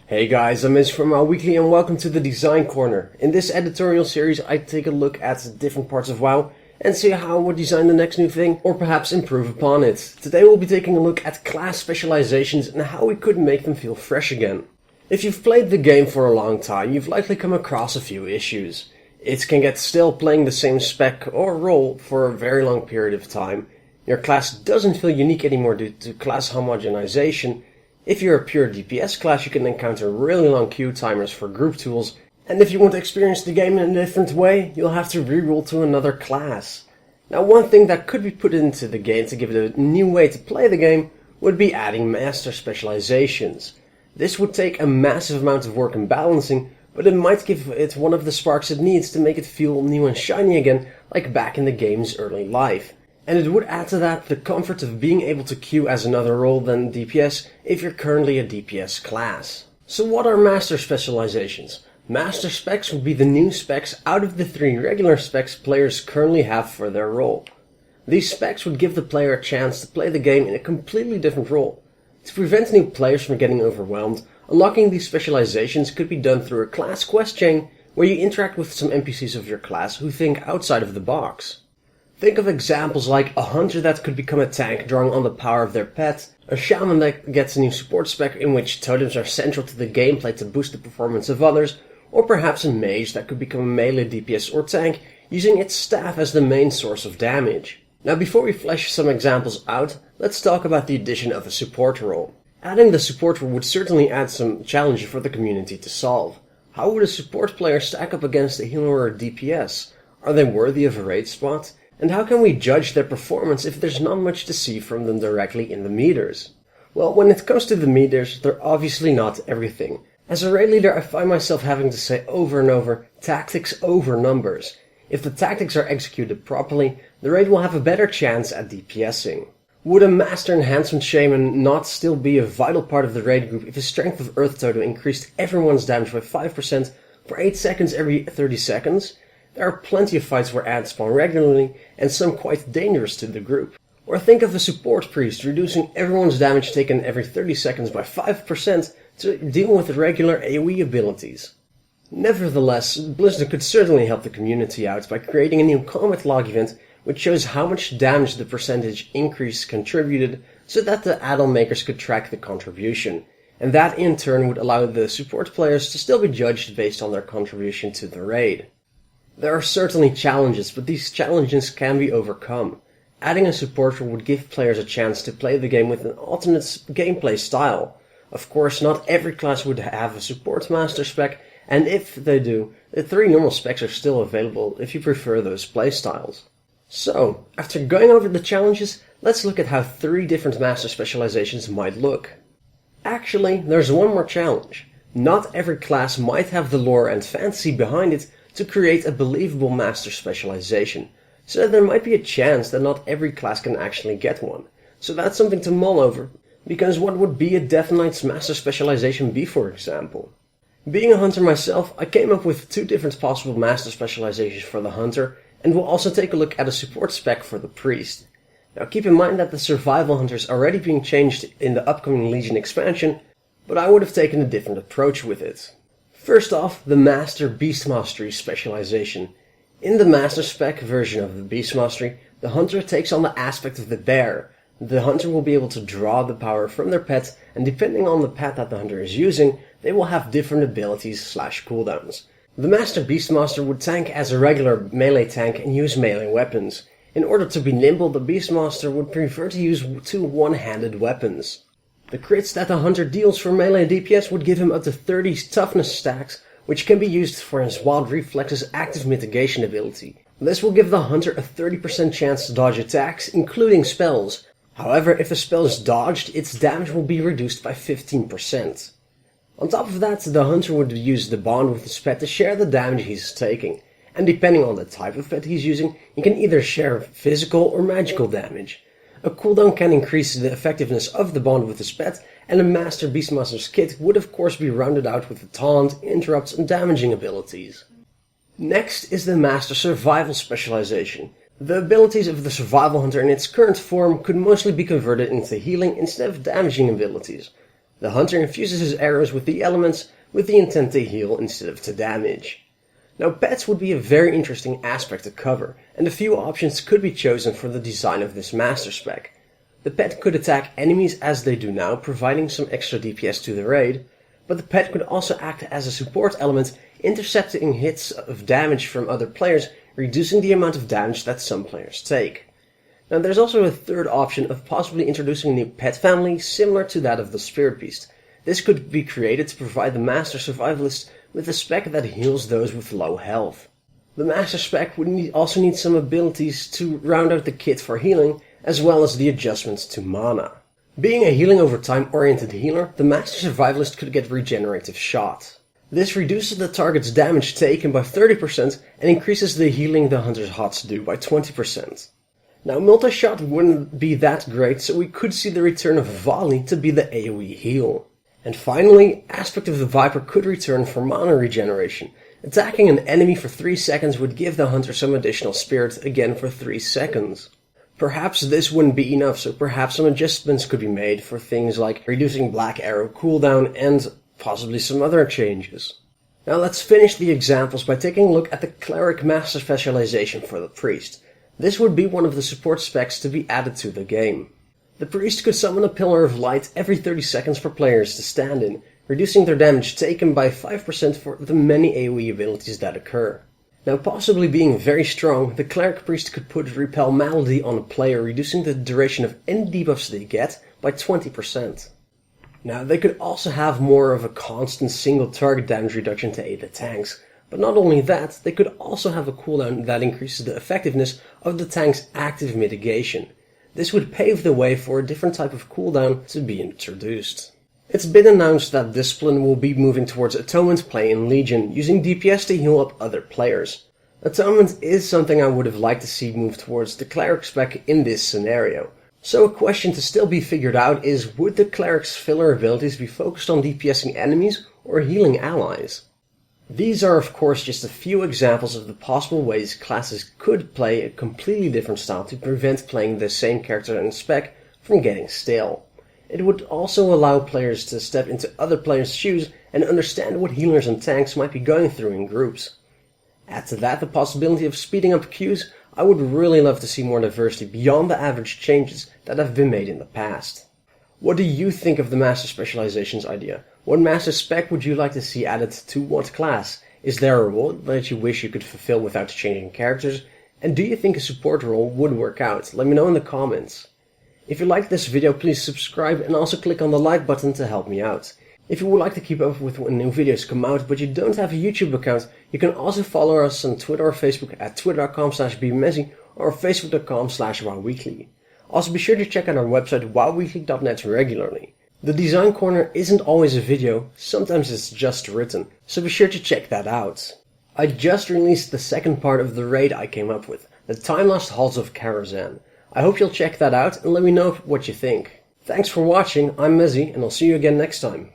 Hey guys, I'm Mezzy from Weekly and welcome to the Design Corner. In this editorial series I take a look at different parts of WoW and see how we'll design the next new thing or perhaps improve upon it. Today we'll be taking a look at class specializations and how we could make them feel fresh again. If you've played the game for a long time, you've likely come across a few issues. It can get stale playing the same spec or role for a very long period of time. Your class doesn't feel unique anymore due to class homogenization. If you're a pure DPS class, you can encounter really long queue timers for group tools, and if you want to experience the game in a different way, you'll have to reroll to another class. Now, one thing that could be put into the game to give it a new way to play the game would be adding Master Specializations. This would take a massive amount of work and balancing, but it might give it one of the sparks it needs to make it feel new and shiny again, like back in the game's early life. And it would add to that the comfort of being able to queue as another role than DPS if you're currently a DPS class. So what are Master Specializations? Master Specs would be the new specs out of the 3 regular specs players currently have for their role. These specs would give the player a chance to play the game in a completely different role. To prevent new players from getting overwhelmed, unlocking these specializations could be done through a class quest chain where you interact with some NPCs of your class who think outside of the box. Think of examples like a hunter that could become a tank drawing on the power of their pet, a shaman that gets a new support spec in which totems are central to the gameplay to boost the performance of others, or perhaps a mage that could become a melee DPS or tank using its staff as the main source of damage. Now before we flesh some examples out, let's talk about the addition of a support role. Adding the support role would certainly add some challenge for the community to solve. How would a support player stack up against a healer or a DPS? Are they worthy of a raid spot? And how can we judge their performance if there's not much to see from them directly in the meters? Well, when it comes to the meters, they're obviously not everything. As a raid leader, I find myself having to say over and over, tactics over numbers. If the tactics are executed properly, the raid will have a better chance at DPSing. Would a Master Enhancement Shaman not still be a vital part of the raid group if his Strength of Earth totem increased everyone's damage by 5% for 8 seconds every 30 seconds? There are plenty of fights where ads spawn regularly, and some quite dangerous to the group. Or think of a support priest reducing everyone's damage taken every 30 seconds by 5% to deal with regular AoE abilities. Nevertheless, Blizzard could certainly help the community out by creating a new combat log event which shows how much damage the percentage increase contributed so that the add-on makers could track the contribution. And that in turn would allow the support players to still be judged based on their contribution to the raid. There are certainly challenges, but these challenges can be overcome. Adding a support role would give players a chance to play the game with an alternate gameplay style. Of course, not every class would have a support master spec, and if they do, the 3 normal specs are still available if you prefer those playstyles. So, after going over the challenges, let's look at how 3 different master specializations might look. Actually, there's one more challenge. Not every class might have the lore and fantasy behind it to create a believable master specialization, so there might be a chance that not every class can actually get one. So that's something to mull over, because what would be a Death Knight's master specialization be, for example? Being a hunter myself, I came up with 2 different possible master specializations for the hunter, and we'll also take a look at a support spec for the priest. Now keep in mind that the survival hunter is already being changed in the upcoming Legion expansion, but I would have taken a different approach with it. First off, the Master Beastmastery specialization. In the Master Spec version of the Beastmastery, the hunter takes on the aspect of the bear. The hunter will be able to draw the power from their pet, and depending on the pet that the hunter is using, they will have different abilities / cooldowns. The Master Beastmaster would tank as a regular melee tank and use melee weapons. In order to be nimble, the Beastmaster would prefer to use 2 one-handed weapons. The crits that the hunter deals for melee DPS would give him up to 30 toughness stacks, which can be used for his Wild Reflex's active mitigation ability. This will give the hunter a 30% chance to dodge attacks, including spells. However, if a spell is dodged, its damage will be reduced by 15%. On top of that, the hunter would use the bond with his pet to share the damage he's taking. And depending on the type of pet he's using, he can either share physical or magical damage. A cooldown can increase the effectiveness of the bond with his pet, and a Master Beastmaster's kit would of course be rounded out with the taunt, interrupts and damaging abilities. Next is the Master Survival specialization. The abilities of the Survival Hunter in its current form could mostly be converted into healing instead of damaging abilities. The hunter infuses his arrows with the elements with the intent to heal instead of to damage. Now pets would be a very interesting aspect to cover, and a few options could be chosen for the design of this master spec. The pet could attack enemies as they do now, providing some extra DPS to the raid, but the pet could also act as a support element, intercepting hits of damage from other players, reducing the amount of damage that some players take. Now there's also a third option of possibly introducing a new pet family similar to that of the Spirit Beast. This could be created to provide the Master Survivalist with a spec that heals those with low health. The Master spec would also need some abilities to round out the kit for healing, as well as the adjustments to mana. Being a healing over time oriented healer, the Master Survivalist could get Regenerative Shot. This reduces the target's damage taken by 30% and increases the healing the hunter's HOTS do by 20%. Now multi-shot wouldn't be that great, so we could see the return of Volley to be the AoE heal. And finally, Aspect of the Viper could return for mana regeneration. Attacking an enemy for 3 seconds would give the hunter some additional spirit again for 3 seconds. Perhaps this wouldn't be enough, so perhaps some adjustments could be made for things like reducing Black Arrow cooldown and possibly some other changes. Now let's finish the examples by taking a look at the Cleric Master Specialization for the Priest. This would be one of the support specs to be added to the game. The Priest could summon a Pillar of Light every 30 seconds for players to stand in, reducing their damage taken by 5% for the many AoE abilities that occur. Now possibly being very strong, the Cleric Priest could put Repel Malady on a player, reducing the duration of any debuffs they get by 20%. Now they could also have more of a constant single target damage reduction to aid the tanks, but not only that, they could also have a cooldown that increases the effectiveness of the tank's active mitigation. This would pave the way for a different type of cooldown to be introduced. It's been announced that Discipline will be moving towards Atonement play in Legion, using DPS to heal up other players. Atonement is something I would have liked to see move towards the Cleric spec in this scenario. So a question to still be figured out is, would the Cleric's filler abilities be focused on DPSing enemies or healing allies? These are of course just a few examples of the possible ways classes could play a completely different style to prevent playing the same character and spec from getting stale. It would also allow players to step into other players' shoes and understand what healers and tanks might be going through in groups. Add to that the possibility of speeding up queues. I would really love to see more diversity beyond the average changes that have been made in the past. What do you think of the Master Specializations idea? What Master Spec would you like to see added to what class? Is there a role that you wish you could fulfill without changing characters? And do you think a support role would work out? Let me know in the comments. If you liked this video, please subscribe and also click on the like button to help me out. If you would like to keep up with when new videos come out but you don't have a YouTube account, you can also follow us on Twitter or Facebook at twitter.com/bmezzy or facebook.com/wowweekly. Also be sure to check out our website wowweekly.net regularly. The Design Corner isn't always a video, sometimes it's just written, so be sure to check that out. I just released the second part of the raid I came up with, the Time-Lost Halls of Karazhan. I hope you'll check that out and let me know what you think. Thanks for watching, I'm Mezzy, and I'll see you again next time.